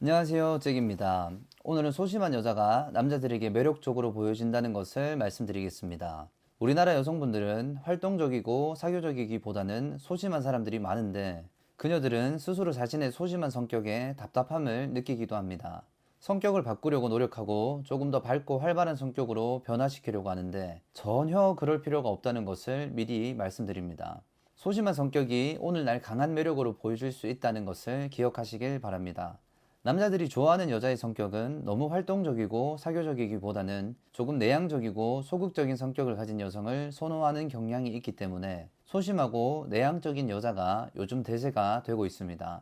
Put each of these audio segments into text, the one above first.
안녕하세요, 잭입니다. 오늘은 소심한 여자가 남자들에게 매력적으로 보여진다는 것을 말씀드리겠습니다. 우리나라 여성분들은 활동적이고 사교적이기보다는 소심한 사람들이 많은데, 그녀들은 스스로 자신의 소심한 성격에 답답함을 느끼기도 합니다. 성격을 바꾸려고 노력하고 조금 더 밝고 활발한 성격으로 변화시키려고 하는데, 전혀 그럴 필요가 없다는 것을 미리 말씀드립니다. 소심한 성격이 오늘날 강한 매력으로 보여줄 수 있다는 것을 기억하시길 바랍니다. 남자들이 좋아하는 여자의 성격은 너무 활동적이고 사교적이기보다는 조금 내향적이고 소극적인 성격을 가진 여성을 선호하는 경향이 있기 때문에 소심하고 내향적인 여자가 요즘 대세가 되고 있습니다.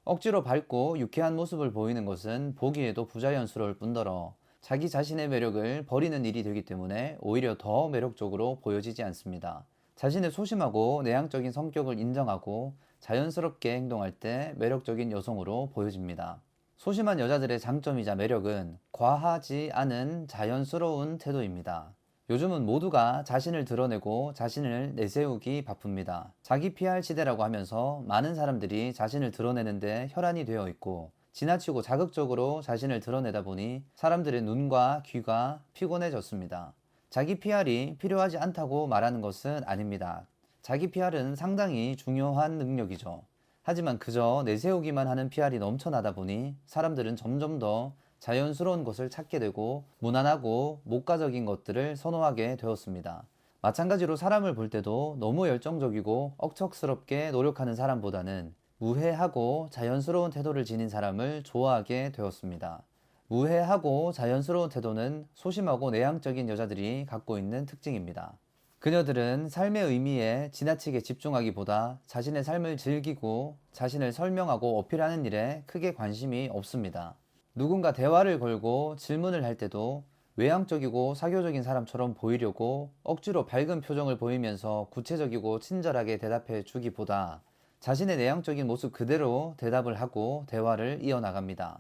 억지로 밝고 유쾌한 모습을 보이는 것은 보기에도 부자연스러울 뿐더러 자기 자신의 매력을 버리는 일이 되기 때문에 오히려 더 매력적으로 보여지지 않습니다. 자신의 소심하고 내향적인 성격을 인정하고 자연스럽게 행동할 때 매력적인 여성으로 보여집니다. 소심한 여자들의 장점이자 매력은 과하지 않은 자연스러운 태도입니다. 요즘은 모두가 자신을 드러내고 자신을 내세우기 바쁩니다. 자기 PR 시대라고 하면서 많은 사람들이 자신을 드러내는데 혈안이 되어 있고 지나치고 자극적으로 자신을 드러내다 보니 사람들의 눈과 귀가 피곤해졌습니다. 자기 PR이 필요하지 않다고 말하는 것은 아닙니다. 자기 PR은 상당히 중요한 능력이죠. 하지만 그저 내세우기만 하는 PR이 넘쳐나다 보니 사람들은 점점 더 자연스러운 것을 찾게 되고 무난하고 목가적인 것들을 선호하게 되었습니다. 마찬가지로 사람을 볼 때도 너무 열정적이고 억척스럽게 노력하는 사람보다는 무해하고 자연스러운 태도를 지닌 사람을 좋아하게 되었습니다. 무해하고 자연스러운 태도는 소심하고 내향적인 여자들이 갖고 있는 특징입니다. 그녀들은 삶의 의미에 지나치게 집중하기보다 자신의 삶을 즐기고 자신을 설명하고 어필하는 일에 크게 관심이 없습니다. 누군가 대화를 걸고 질문을 할 때도 외향적이고 사교적인 사람처럼 보이려고 억지로 밝은 표정을 보이면서 구체적이고 친절하게 대답해 주기보다 자신의 내향적인 모습 그대로 대답을 하고 대화를 이어나갑니다.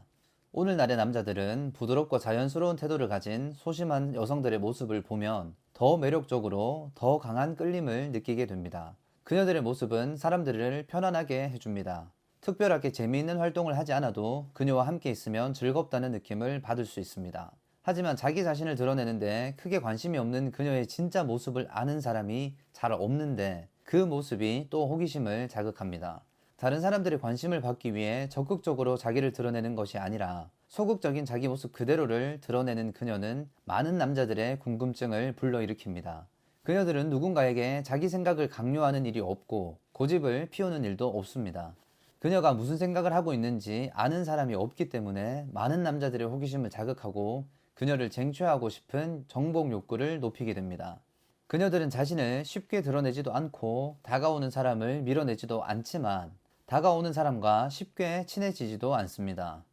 오늘날의 남자들은 부드럽고 자연스러운 태도를 가진 소심한 여성들의 모습을 보면 더 매력적으로 더 강한 끌림을 느끼게 됩니다. 그녀들의 모습은 사람들을 편안하게 해줍니다. 특별하게 재미있는 활동을 하지 않아도 그녀와 함께 있으면 즐겁다는 느낌을 받을 수 있습니다. 하지만 자기 자신을 드러내는데 크게 관심이 없는 그녀의 진짜 모습을 아는 사람이 잘 없는데 그 모습이 또 호기심을 자극합니다. 다른 사람들의 관심을 받기 위해 적극적으로 자기를 드러내는 것이 아니라 소극적인 자기 모습 그대로를 드러내는 그녀는 많은 남자들의 궁금증을 불러일으킵니다. 그녀들은 누군가에게 자기 생각을 강요하는 일이 없고 고집을 피우는 일도 없습니다. 그녀가 무슨 생각을 하고 있는지 아는 사람이 없기 때문에 많은 남자들의 호기심을 자극하고 그녀를 쟁취하고 싶은 정복 욕구를 높이게 됩니다. 그녀들은 자신을 쉽게 드러내지도 않고 다가오는 사람을 밀어내지도 않지만 다가오는 사람과 쉽게 친해지지도 않습니다.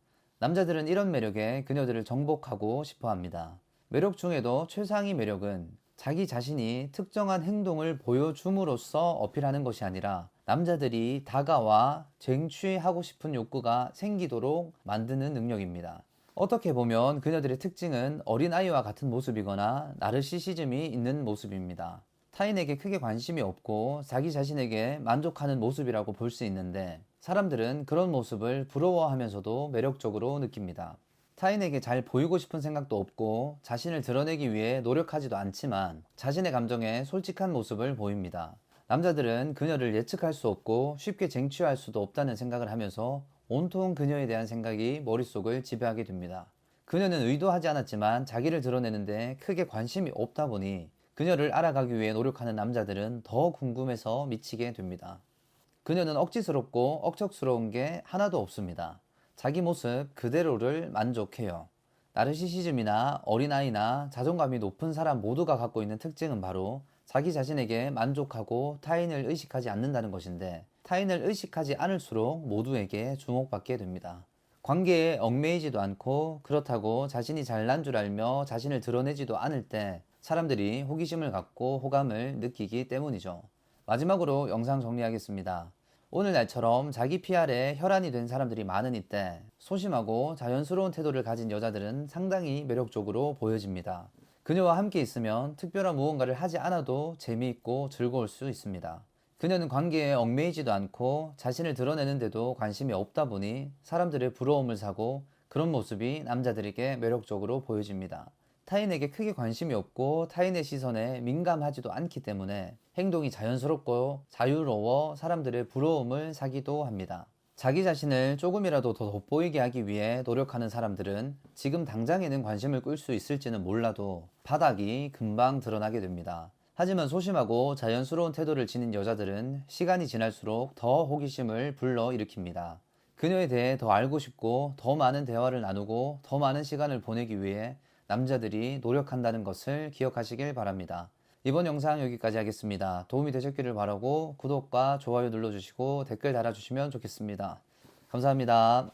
남자들은 이런 매력에 그녀들을 정복하고 싶어 합니다. 매력 중에도 최상위 매력은 자기 자신이 특정한 행동을 보여줌으로써 어필하는 것이 아니라 남자들이 다가와 쟁취하고 싶은 욕구가 생기도록 만드는 능력입니다. 어떻게 보면 그녀들의 특징은 어린아이와 같은 모습이거나 나르시시즘이 있는 모습입니다. 타인에게 크게 관심이 없고 자기 자신에게 만족하는 모습이라고 볼 수 있는데 사람들은 그런 모습을 부러워하면서도 매력적으로 느낍니다. 타인에게 잘 보이고 싶은 생각도 없고 자신을 드러내기 위해 노력하지도 않지만 자신의 감정에 솔직한 모습을 보입니다. 남자들은 그녀를 예측할 수 없고 쉽게 쟁취할 수도 없다는 생각을 하면서 온통 그녀에 대한 생각이 머릿속을 지배하게 됩니다. 그녀는 의도하지 않았지만 자기를 드러내는데 크게 관심이 없다 보니 그녀를 알아가기 위해 노력하는 남자들은 더 궁금해서 미치게 됩니다. 그녀는 억지스럽고 억척스러운 게 하나도 없습니다. 자기 모습 그대로를 만족해요. 나르시시즘이나 어린아이나 자존감이 높은 사람 모두가 갖고 있는 특징은 바로 자기 자신에게 만족하고 타인을 의식하지 않는다는 것인데 타인을 의식하지 않을수록 모두에게 주목받게 됩니다. 관계에 얽매이지도 않고 그렇다고 자신이 잘난 줄 알며 자신을 드러내지도 않을 때 사람들이 호기심을 갖고 호감을 느끼기 때문이죠. 마지막으로 영상 정리하겠습니다. 오늘날처럼 자기 PR에 혈안이 된 사람들이 많은 이때 소심하고 자연스러운 태도를 가진 여자들은 상당히 매력적으로 보여집니다. 그녀와 함께 있으면 특별한 무언가를 하지 않아도 재미있고 즐거울 수 있습니다. 그녀는 관계에 얽매이지도 않고 자신을 드러내는데도 관심이 없다 보니 사람들의 부러움을 사고 그런 모습이 남자들에게 매력적으로 보여집니다. 타인에게 크게 관심이 없고 타인의 시선에 민감하지도 않기 때문에 행동이 자연스럽고 자유로워 사람들의 부러움을 사기도 합니다. 자기 자신을 조금이라도 더 돋보이게 하기 위해 노력하는 사람들은 지금 당장에는 관심을 끌 수 있을지는 몰라도 바닥이 금방 드러나게 됩니다. 하지만 소심하고 자연스러운 태도를 지닌 여자들은 시간이 지날수록 더 호기심을 불러일으킵니다. 그녀에 대해 더 알고 싶고 더 많은 대화를 나누고 더 많은 시간을 보내기 위해 남자들이 노력한다는 것을 기억하시길 바랍니다. 이번 영상 여기까지 하겠습니다. 도움이 되셨기를 바라고 구독과 좋아요 눌러주시고 댓글 달아주시면 좋겠습니다. 감사합니다.